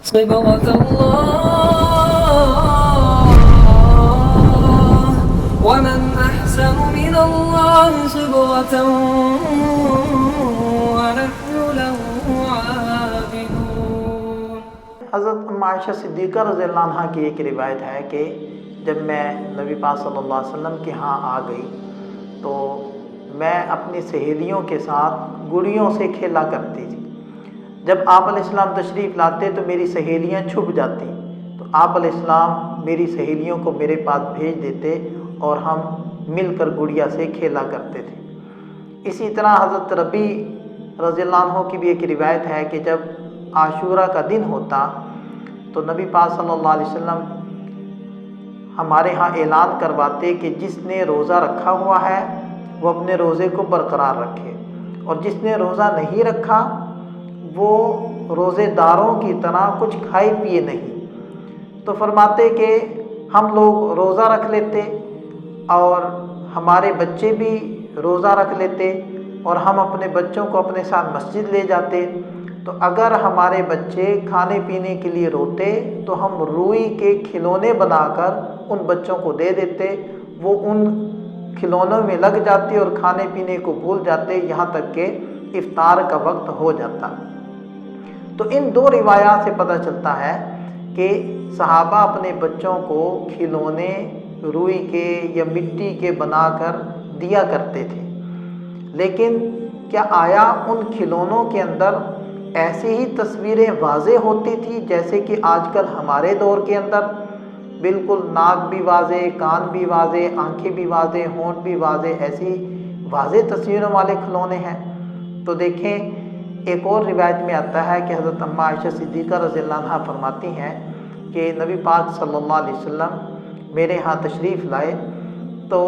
صبغة الله ومن أحسن من الله صبغة ونحن له عابدون۔ حضرت عائشہ صدیقہ رضی اللہ عنہ کی ایک روایت ہے کہ جب میں نبی پاک صلی اللہ علیہ وسلم کے ہاں آ گئی تو میں اپنی سہیلیوں کے ساتھ گڑیوں سے کھیلا کرتی تھی۔ جب آپ علیہ السلام تشریف لاتے تو میری سہیلیاں چھپ جاتی، تو آپ علیہ السلام میری سہیلیوں کو میرے پاس بھیج دیتے اور ہم مل کر گڑیا سے کھیلا کرتے تھے۔ اسی طرح حضرت ربیع رضی اللہ عنہ کی بھی ایک روایت ہے کہ جب عاشورہ کا دن ہوتا تو نبی پاک صلی اللہ علیہ وسلم ہمارے ہاں اعلان کرواتے کہ جس نے روزہ رکھا ہوا ہے وہ اپنے روزے کو برقرار رکھے، اور جس نے روزہ نہیں رکھا وہ روزے داروں کی طرح کچھ کھائے پیے نہیں۔ تو فرماتے کہ ہم لوگ روزہ رکھ لیتے اور ہمارے بچے بھی روزہ رکھ لیتے اور ہم اپنے بچوں کو اپنے ساتھ مسجد لے جاتے، تو اگر ہمارے بچے کھانے پینے کے لیے روتے تو ہم روئی کے کھلونے بنا کر ان بچوں کو دے دیتے، وہ ان کھلونوں میں لگ جاتے اور کھانے پینے کو بھول جاتے یہاں تک کہ افطار کا وقت ہو جاتا۔ تو ان دو روایات سے پتہ چلتا ہے کہ صحابہ اپنے بچوں کو کھلونے روئی کے یا مٹی کے بنا کر دیا کرتے تھے، لیکن کیا آیا ان کھلونوں کے اندر ایسی ہی تصویریں واضح ہوتی تھی جیسے کہ آج کل ہمارے دور کے اندر بالکل ناک بھی واضح، کان بھی واضح، آنکھیں بھی واضح، ہونٹ بھی واضح، ایسی واضح تصویروں والے کھلونے ہیں؟ تو دیکھیں ایک اور روایت میں آتا ہے کہ حضرت عائشہ صدیقہ رضی اللہ عنہ فرماتی ہیں کہ نبی پاک صلی اللہ علیہ وسلم میرے ہاں تشریف لائے تو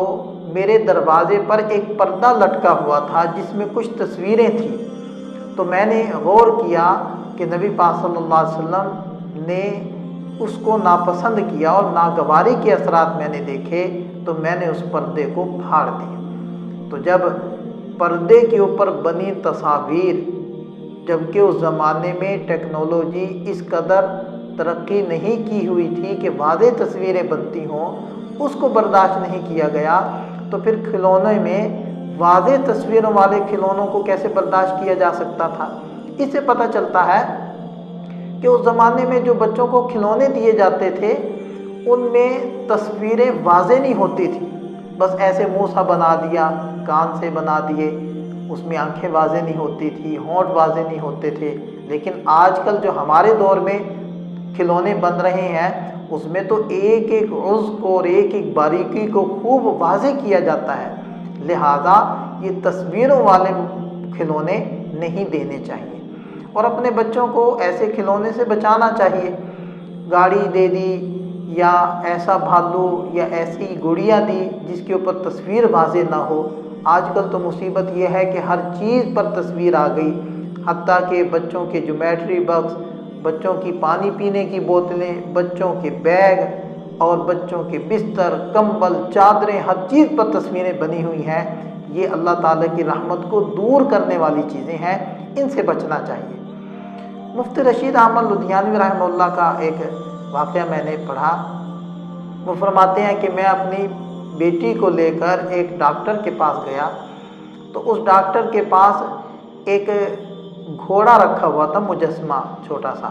میرے دروازے پر ایک پردہ لٹکا ہوا تھا جس میں کچھ تصویریں تھیں، تو میں نے غور کیا کہ نبی پاک صلی اللہ علیہ وسلم نے اس کو ناپسند کیا اور ناگواری کے اثرات میں نے دیکھے، تو میں نے اس پردے کو پھاڑ دیا۔ تو جب پردے کے اوپر بنی تصاویر، جبکہ اس زمانے میں ٹیکنالوجی اس قدر ترقی نہیں کی ہوئی تھی کہ واضح تصویریں بنتی ہوں، اس کو برداشت نہیں کیا گیا، تو پھر کھلونے میں واضح تصویروں والے کھلونوں کو کیسے برداشت کیا جا سکتا تھا؟ اس سے پتہ چلتا ہے کہ اس زمانے میں جو بچوں کو کھلونے دیے جاتے تھے ان میں تصویریں واضح نہیں ہوتی تھی، بس ایسے منہ سا بنا دیا، کان سے بنا دیے، اس میں آنکھیں واضح نہیں ہوتی تھی، ہونٹ واضح نہیں ہوتے تھے۔ لیکن آج کل جو ہمارے دور میں کھلونے بن رہے ہیں اس میں تو ایک ایک عضو کو اور ایک ایک باریکی کو خوب واضح کیا جاتا ہے، لہذا یہ تصویروں والے کھلونے نہیں دینے چاہیے اور اپنے بچوں کو ایسے کھلونے سے بچانا چاہیے۔ گاڑی دے دی یا ایسا بھالو یا ایسی گڑیا دی جس کے اوپر تصویر واضح نہ ہو۔ آج کل تو مصیبت یہ ہے کہ ہر چیز پر تصویر آ گئی، حتیٰ کہ بچوں کے جیومیٹری باکس، بچوں کی پانی پینے کی بوتلیں، بچوں کے بیگ اور بچوں کے بستر، کمبل، چادریں، ہر چیز پر تصویریں بنی ہوئی ہیں۔ یہ اللہ تعالیٰ کی رحمت کو دور کرنے والی چیزیں ہیں، ان سے بچنا چاہیے۔ مفتی رشید احمد لدھیانوی رحمہ اللہ کا ایک واقعہ میں نے پڑھا۔ وہ فرماتے ہیں کہ میں اپنی بیٹی کو لے کر ایک ڈاکٹر کے پاس گیا تو اس ڈاکٹر کے پاس ایک گھوڑا رکھا ہوا تھا، مجسمہ چھوٹا سا،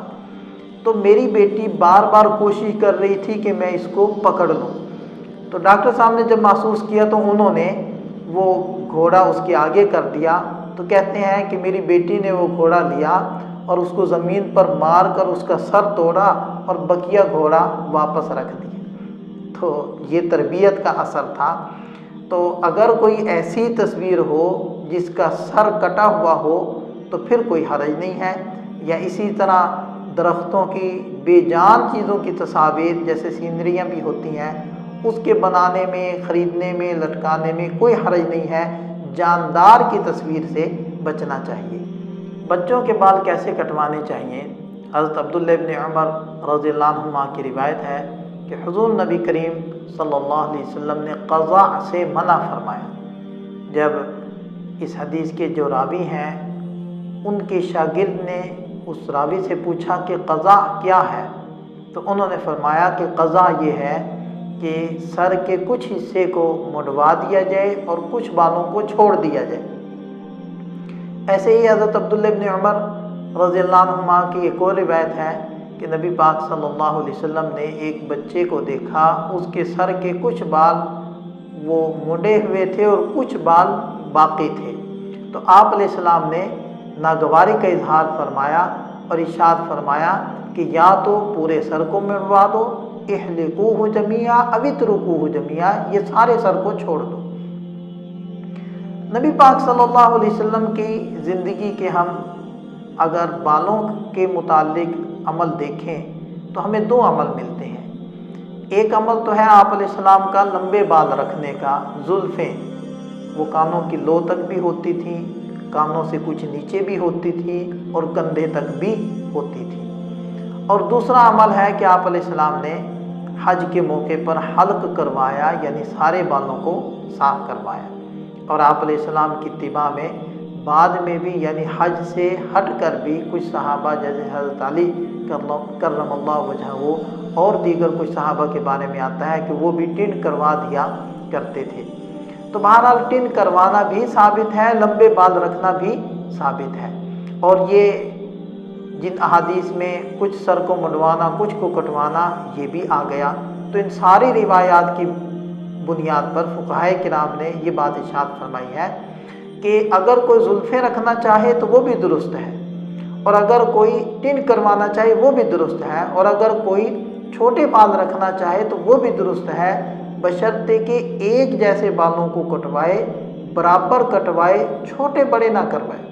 تو میری بیٹی بار بار کوشش کر رہی تھی کہ میں اس کو پکڑ لوں۔ تو ڈاکٹر صاحب نے جب محسوس کیا تو انہوں نے وہ گھوڑا اس کے آگے کر دیا، تو کہتے ہیں کہ میری بیٹی نے وہ گھوڑا لیا اور اس کو زمین پر مار کر اس کا سر توڑا اور بقیہ گھوڑا واپس رکھ دیا۔ تو یہ تربیت کا اثر تھا۔ تو اگر کوئی ایسی تصویر ہو جس کا سر کٹا ہوا ہو تو پھر کوئی حرج نہیں ہے، یا اسی طرح درختوں کی بے جان چیزوں کی تصاویر جیسے سینریاں بھی ہوتی ہیں، اس کے بنانے میں، خریدنے میں، لٹکانے میں کوئی حرج نہیں ہے، جاندار کی تصویر سے بچنا چاہیے۔ بچوں کے بال کیسے کٹوانے چاہیے؟ حضرت عبداللہ ابن عمر رضی اللہ عنہما کی روایت ہے کہ حضور نبی کریم صلی اللہ علیہ وسلم نے قضاء سے منع فرمایا۔ جب اس حدیث کے جو راوی ہیں ان کے شاگرد نے اس راوی سے پوچھا کہ قضا کیا ہے، تو انہوں نے فرمایا کہ قضا یہ ہے کہ سر کے کچھ حصے کو منڈوا دیا جائے اور کچھ بالوں کو چھوڑ دیا جائے۔ ایسے ہی حضرت عبداللہ ابن عمر رضی اللہ عنہما کی ایک اور روایت ہے کہ نبی پاک صلی اللہ علیہ وسلم نے ایک بچے کو دیکھا، اس کے سر کے کچھ بال وہ منڈے ہوئے تھے اور کچھ بال باقی تھے، تو آپ علیہ السلام نے ناگواری کا اظہار فرمایا اور ارشاد فرمایا کہ یا تو پورے سر کو منڈوا دو، احلقوہ جمیعا او اترکوہ جمیعا، یہ سارے سر کو چھوڑ دو۔ نبی پاک صلی اللہ علیہ وسلم کی زندگی کے ہم اگر بالوں کے متعلق عمل دیکھیں تو ہمیں دو عمل ملتے ہیں۔ ایک عمل تو ہے آپ علیہ السلام کا لمبے بال رکھنے کا، زلفیں وہ کانوں کی لو تک بھی ہوتی تھیں، کانوں سے کچھ نیچے بھی ہوتی تھی اور کندھے تک بھی ہوتی تھی۔ اور دوسرا عمل ہے کہ آپ علیہ السلام نے حج کے موقع پر حلق کروایا، یعنی سارے بالوں کو صاف کروایا، اور آپ علیہ السلام کی اتباع میں بعد میں بھی یعنی حج سے ہٹ کر بھی کچھ صحابہ جیسے حضرت علی کرم اللہ وجہہ اور دیگر کچھ صحابہ کے بارے میں آتا ہے کہ وہ بھی ٹنڈ کروا دیا کرتے تھے۔ تو بہرحال ٹنڈ کروانا بھی ثابت ہے، لمبے بال رکھنا بھی ثابت ہے، اور یہ جن احادیث میں کچھ سر کو منڈوانا کچھ کو کٹوانا یہ بھی آ گیا، تو ان ساری روایات کی بنیاد پر فقہائے کرام نے یہ بات ارشاد فرمائی ہے کہ اگر کوئی زلفیں رکھنا چاہے تو وہ بھی درست ہے، اور اگر کوئی ٹنڈ کروانا چاہے وہ بھی درست ہے، اور اگر کوئی چھوٹے بال رکھنا چاہے تو وہ بھی درست ہے، بشرطے کہ ایک جیسے بالوں کو کٹوائے، برابر کٹوائے، چھوٹے بڑے نہ کروائے۔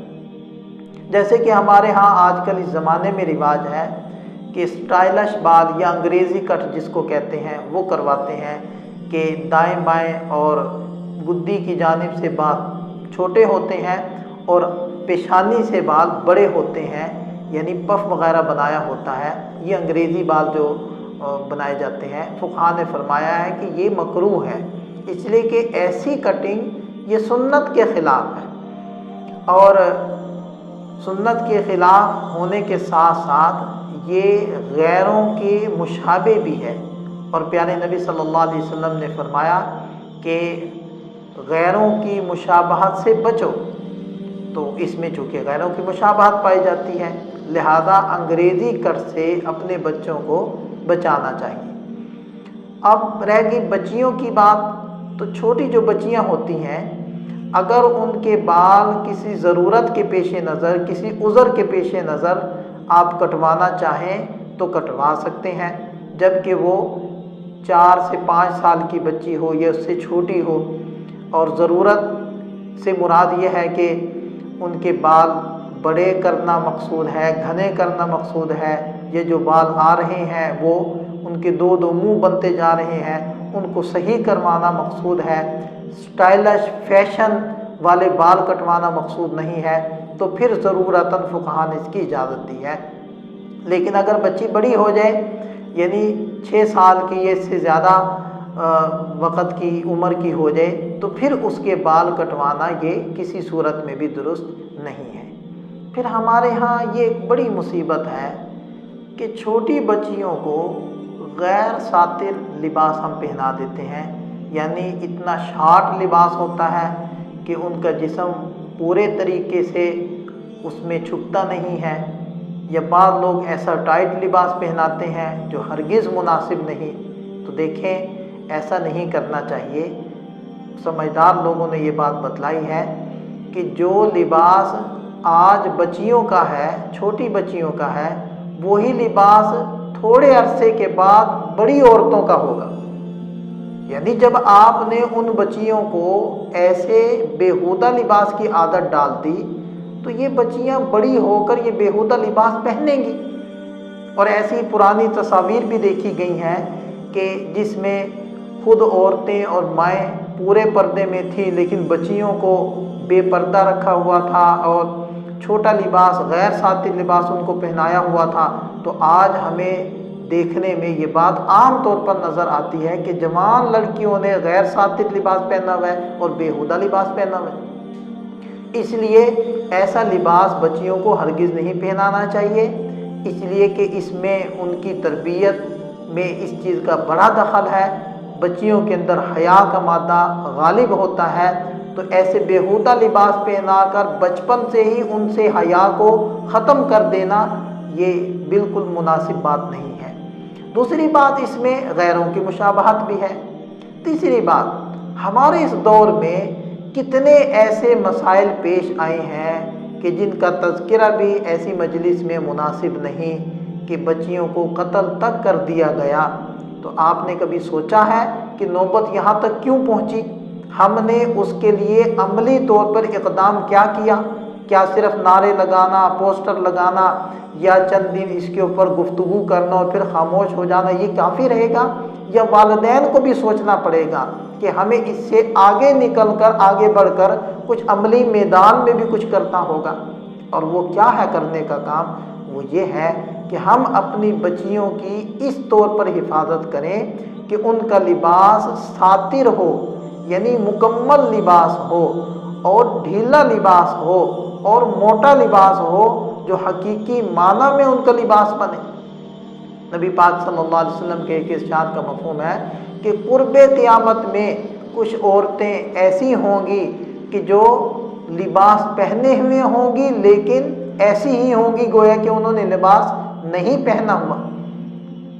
جیسے کہ ہمارے ہاں آج کل اس زمانے میں رواج ہے کہ سٹائلش بال یا انگریزی کٹ جس کو کہتے ہیں وہ کرواتے ہیں کہ دائیں بائیں اور گدی کی جانب سے بال چھوٹے ہوتے ہیں اور پیشانی سے بال بڑے ہوتے ہیں، یعنی پف وغیرہ بنایا ہوتا ہے۔ یہ انگریزی بال جو بنائے جاتے ہیں، فقہاء نے فرمایا ہے کہ یہ مکروہ ہے، اس لیے کہ ایسی کٹنگ یہ سنت کے خلاف ہے، اور سنت کے خلاف ہونے کے ساتھ ساتھ یہ غیروں کے مشابہ بھی ہے، اور پیارے نبی صلی اللہ علیہ وسلم نے فرمایا کہ غیروں کی مشابہت سے بچو، تو اس میں چونکہ غیروں کی مشابہت پائی جاتی ہے، لہذا انگریزی کٹ سے اپنے بچوں کو بچانا چاہیے۔ اب رہ گئی بچیوں کی بات، تو چھوٹی جو بچیاں ہوتی ہیں اگر ان کے بال کسی ضرورت کے پیش نظر، کسی عذر کے پیش نظر آپ کٹوانا چاہیں تو کٹوا سکتے ہیں، جبکہ وہ 4 سے 5 سال کی بچی ہو یا اس سے چھوٹی ہو، اور ضرورت سے مراد یہ ہے کہ ان کے بال بڑے کرنا مقصود ہے، گھنے کرنا مقصود ہے، یہ جو بال آ رہے ہیں وہ ان کے دو منہ بنتے جا رہے ہیں، ان کو صحیح کروانا مقصود ہے، سٹائلش فیشن والے بال کٹوانا مقصود نہیں ہے، تو پھر ضرورتاً فقہاء نے اس کی اجازت دی ہے۔ لیکن اگر بچی بڑی ہو جائے، یعنی 6 سال کی یا اس سے زیادہ وقت کی عمر کی ہو جائے، تو پھر اس کے بال کٹوانا یہ کسی صورت میں بھی درست نہیں ہے۔ پھر ہمارے ہاں یہ ایک بڑی مصیبت ہے کہ چھوٹی بچیوں کو غیر ساتر لباس ہم پہنا دیتے ہیں، یعنی اتنا شارٹ لباس ہوتا ہے کہ ان کا جسم پورے طریقے سے اس میں چھپتا نہیں ہے، یا بعض لوگ ایسا ٹائٹ لباس پہناتے ہیں جو ہرگز مناسب نہیں۔ تو دیکھیں ایسا نہیں کرنا چاہیے، سمجھدار لوگوں نے یہ بات بتلائی ہے کہ جو لباس آج بچیوں کا ہے، چھوٹی بچیوں کا ہے، وہی لباس تھوڑے عرصے کے بعد بڑی عورتوں کا ہوگا۔ یعنی جب آپ نے ان بچیوں کو ایسے بیہودہ لباس کی عادت ڈال دی تو یہ بچیاں بڑی ہو کر یہ بیہودہ لباس پہنیں گی۔ اور ایسی پرانی تصاویر بھی دیکھی گئی ہیں کہ جس میں خود عورتیں اور مائیں پورے پردے میں تھیں لیکن بچیوں کو بے پردہ رکھا ہوا تھا اور چھوٹا لباس، غیر ساتر لباس ان کو پہنایا ہوا تھا۔ تو آج ہمیں دیکھنے میں یہ بات عام طور پر نظر آتی ہے کہ جوان لڑکیوں نے غیر ساتر لباس پہنا ہوا ہے اور بیہودہ لباس پہنا ہوا ہے۔ اس لیے ایسا لباس بچیوں کو ہرگز نہیں پہنانا چاہیے، اس لیے کہ اس میں ان کی تربیت میں اس چیز کا بڑا دخل ہے۔ بچیوں کے اندر حیا کا مادہ غالب ہوتا ہے، تو ایسے بیہودہ لباس پہنا کر بچپن سے ہی ان سے حیا کو ختم کر دینا یہ بالکل مناسب بات نہیں ہے۔ دوسری بات، اس میں غیروں کی مشابہت بھی ہے۔ تیسری بات، ہمارے اس دور میں کتنے ایسے مسائل پیش آئے ہیں کہ جن کا تذکرہ بھی ایسی مجلس میں مناسب نہیں، کہ بچیوں کو قتل تک کر دیا گیا۔ تو آپ نے کبھی سوچا ہے کہ نوبت یہاں تک کیوں پہنچی؟ ہم نے اس کے لیے عملی طور پر اقدام کیا کیا؟ کیا صرف نعرے لگانا، پوسٹر لگانا یا چند دن اس کے اوپر گفتگو کرنا اور پھر خاموش ہو جانا یہ کافی رہے گا؟ یا والدین کو بھی سوچنا پڑے گا کہ ہمیں اس سے آگے نکل کر، آگے بڑھ کر کچھ عملی میدان میں بھی کچھ کرنا ہوگا؟ اور وہ کیا ہے کرنے کا کام؟ وہ یہ ہے کہ ہم اپنی بچیوں کی اس طور پر حفاظت کریں کہ ان کا لباس ساتر ہو، یعنی مکمل لباس ہو، اور ڈھیلا لباس ہو اور موٹا لباس ہو جو حقیقی معنی میں ان کا لباس بنے۔ نبی پاک صلی اللہ علیہ وسلم کے ایک ارشاد کا مفہوم ہے کہ قرب قیامت میں کچھ عورتیں ایسی ہوں گی کہ جو لباس پہنے ہوئے ہوں گی لیکن ایسی ہی ہوں گی گویا کہ انہوں نے لباس نہیں پہنا ہوا۔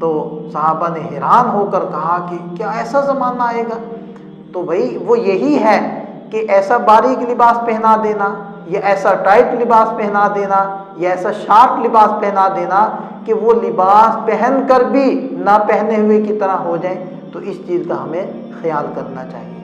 تو صحابہ نے حیران ہو کر کہا کہ کیا ایسا زمانہ آئے گا؟ تو بھائی وہ یہی ہے کہ ایسا باریک لباس پہنا دینا، یا ایسا ٹائٹ لباس پہنا دینا، یا ایسا شارٹ لباس پہنا دینا کہ وہ لباس پہن کر بھی نہ پہنے ہوئے کی طرح ہو جائیں۔ تو اس چیز کا ہمیں خیال کرنا چاہیے۔